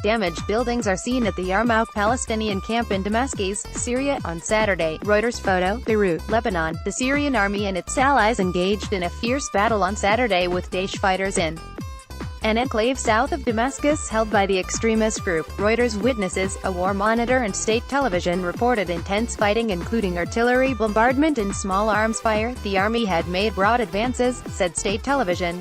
Damaged buildings are seen at the Yarmouk Palestinian camp in Damascus, Syria, on Saturday. Reuters photo, Beirut, Lebanon. The Syrian army and its allies engaged in a fierce battle on Saturday with Daesh fighters in an enclave south of Damascus held by the extremist group. Reuters witnesses, a war monitor and state television reported intense fighting including artillery bombardment and small arms fire. The army had made broad advances, said state television.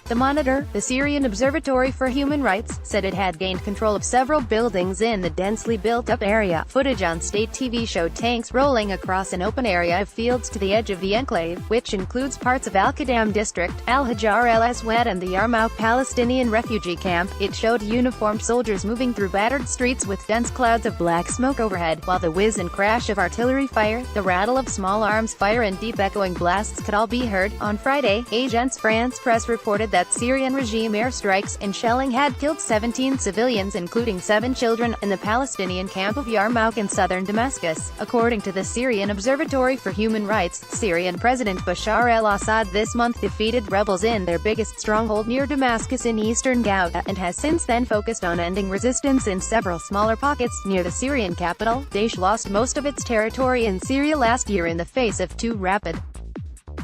The Monitor, the Syrian Observatory for Human Rights, said it had gained control of several buildings in the densely built-up area. Footage on state TV showed tanks rolling across an open area of fields to the edge of the enclave, which includes parts of Al-Qadam district, Al-Hajar el-Aswad and the Yarmouk Palestinian refugee camp. It showed uniformed soldiers moving through battered streets with dense clouds of black smoke overhead, while the whiz and crash of artillery fire, the rattle of small arms fire and deep echoing blasts could all be heard. On Friday, Agence France Presse reported that Syrian regime airstrikes and shelling had killed 17 civilians including 7 children, in the Palestinian camp of Yarmouk in southern Damascus. According to the Syrian Observatory for Human Rights, Syrian President Bashar al-Assad this month defeated rebels in their biggest stronghold near Damascus in eastern Ghouta, and has since then focused on ending resistance in several smaller pockets near the Syrian capital. Daesh lost most of its territory in Syria last year in the face of 2 rapid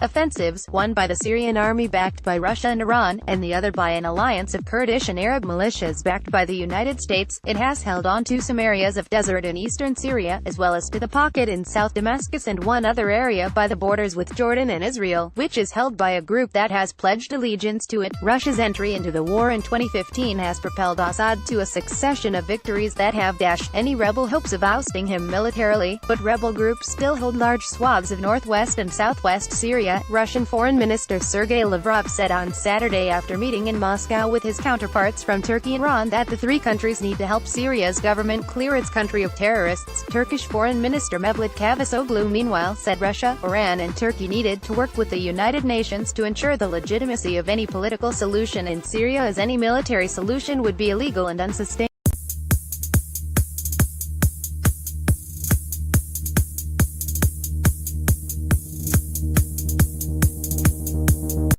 offensives, one by the Syrian army backed by Russia and Iran, and the other by an alliance of Kurdish and Arab militias backed by the United States. It has held on to some areas of desert in eastern Syria, as well as to the pocket in South Damascus and one other area by the borders with Jordan and Israel, which is held by a group that has pledged allegiance to it. Russia's entry into the war in 2015 has propelled Assad to a succession of victories that have dashed any rebel hopes of ousting him militarily, but rebel groups still hold large swaths of northwest and southwest Syria. Russian Foreign Minister Sergei Lavrov said on Saturday after meeting in Moscow with his counterparts from Turkey and Iran that the 3 countries need to help Syria's government clear its country of terrorists. Turkish Foreign Minister Mevlut Cavusoglu meanwhile said Russia, Iran and Turkey needed to work with the United Nations to ensure the legitimacy of any political solution in Syria, as any military solution would be illegal and unsustainable.